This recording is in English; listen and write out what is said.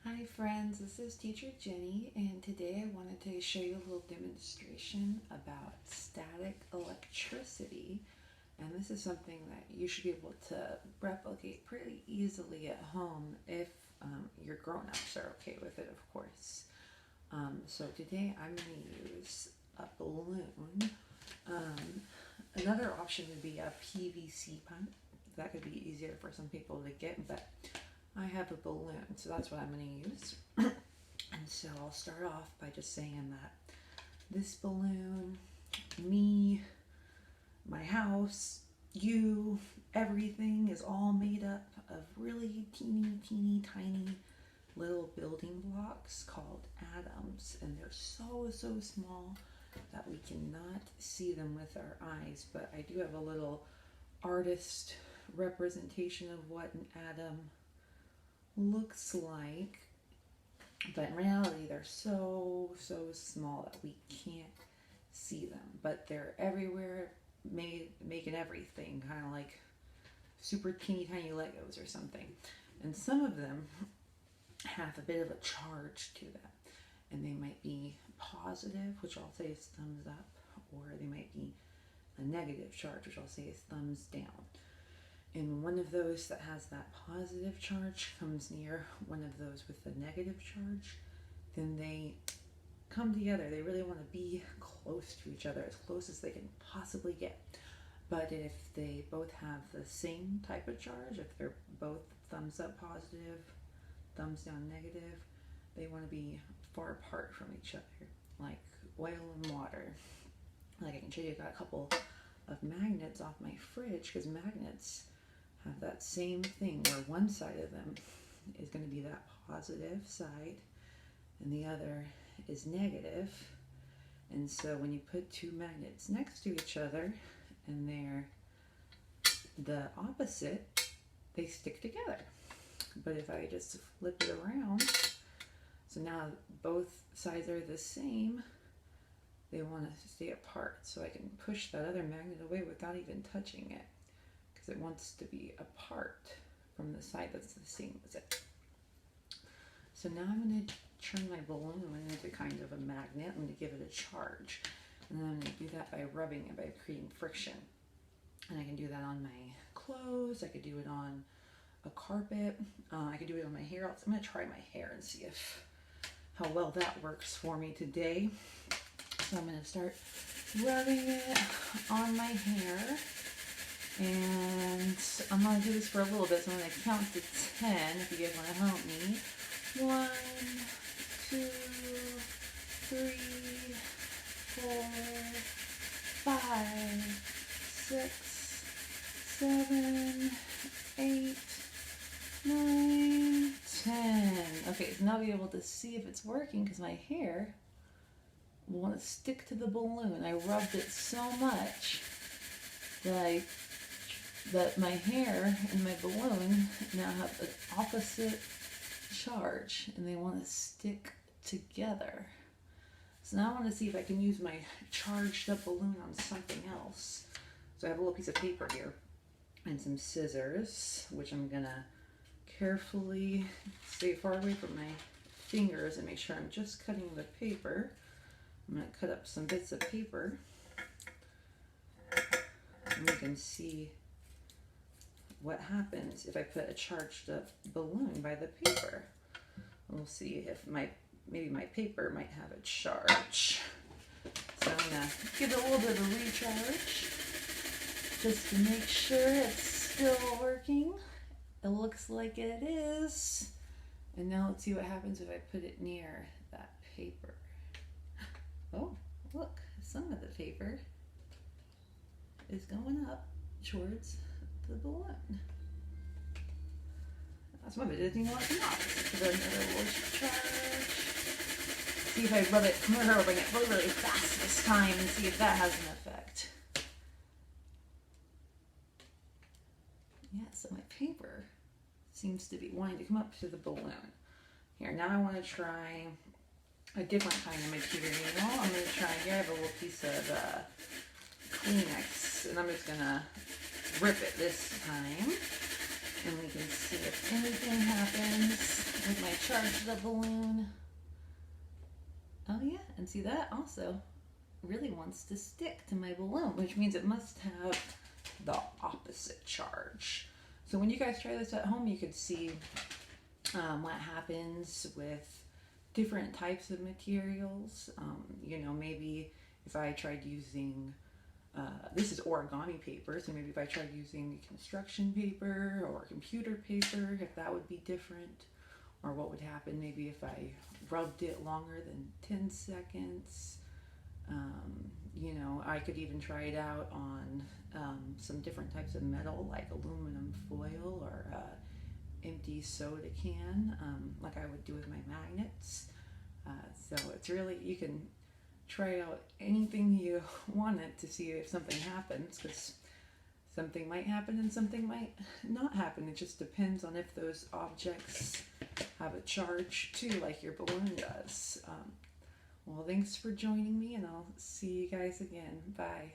Hi friends, this is Teacher Jenny, and today I wanted to show you a little demonstration about static electricity. And this is something that you should be able to replicate pretty easily at home if your grown-ups are okay with it, of course. So today I'm going to use a balloon. Another option would be a PVC pump. That could be easier for some people to get, but I have a balloon, so that's what I'm going to use. And so I'll start off by just saying that this balloon, me, my house, you, everything is all made up of really teeny tiny little building blocks called atoms, and they're so small that we cannot see them with our eyes, but I do have a little artist representation of what an atom looks like, but in reality they're so small that we can't see them, but they're everywhere, making everything, kind of like super teeny tiny Legos or something. And some of them have a bit of a charge to them, and they might be positive, which I'll say is thumbs up, or they might be a negative charge, which I'll say is thumbs down. And one of those that has that positive charge comes near one of those with the negative charge, then they come together. They really want to be close to each other, as close as they can possibly get. But if they both have the same type of charge, if they're both thumbs up positive, thumbs down negative, they want to be far apart from each other, like oil and water. Like I can show you, I got a couple of magnets off my fridge, because magnets have that same thing where one side of them is going to be that positive side and the other is negative. And so when you put two magnets next to each other and they're the opposite, they stick together. But if I just flip it around, so now both sides are the same, they want to stay apart. So I can push that other magnet away without even touching it, because it wants to be apart from the side that's the same as it. So now I'm going to turn my balloon into kind of a magnet. I'm going to give it a charge, and then I'm going to do that by rubbing it, by creating friction. And I can do that on my clothes, I could do it on a carpet, I could do it on my hair. I'm going to try my hair and see how well that works for me today. So I'm going to start rubbing it on my hair, and I'm going to do this for a little bit, so I'm going to count to 10 if you guys want to help me. 1, 2, 3, 4, 5, 6, 7, 8, 9, 10. Okay, so now I'll be able to see if it's working, because my hair will want to stick to the balloon. I rubbed it so much that my hair and my balloon now have an opposite charge, and they want to stick together. So now I want to see if I can use my charged up balloon on something else. So I have a little piece of paper here and some scissors, which I'm gonna carefully stay far away from my fingers and make sure I'm just cutting the paper. I'm going to cut up some bits of paper, and you can see what happens if I put a charged up balloon by the paper. We'll see if maybe my paper might have a charge. So I'm going to give it a little bit of a recharge just to make sure it's still working. It looks like it is. And now let's see what happens if I put it near that paper. Oh, look, some of the paper is going up towards the balloon. Some of it doesn't even want to come off. Give it another little charge. See if I rub it, I'm rubbing it really fast this time, and see if that has an effect. Yeah, so my paper seems to be wanting to come up to the balloon. Here, now I want to try a different kind of material. I'm going to try, here I have a little piece of Kleenex, and I'm just going to rip it this time, and we can see if anything happens with my charge the balloon. Oh yeah, and see that also really wants to stick to my balloon, which means it must have the opposite charge. So when you guys try this at home, you could see what happens with different types of materials. You know, maybe if I tried using, this is origami paper, so maybe if I tried using construction paper or computer paper, if that would be different. Or what would happen maybe if I rubbed it longer than 10 seconds. You know, I could even try it out on some different types of metal like aluminum foil or empty soda can, like I would do with my magnets. So it's really, you can try out anything you want it to see if something happens, because something might happen and something might not happen. It just depends on if those objects have a charge too, like your balloon does. Well, thanks for joining me, and I'll see you guys again. Bye.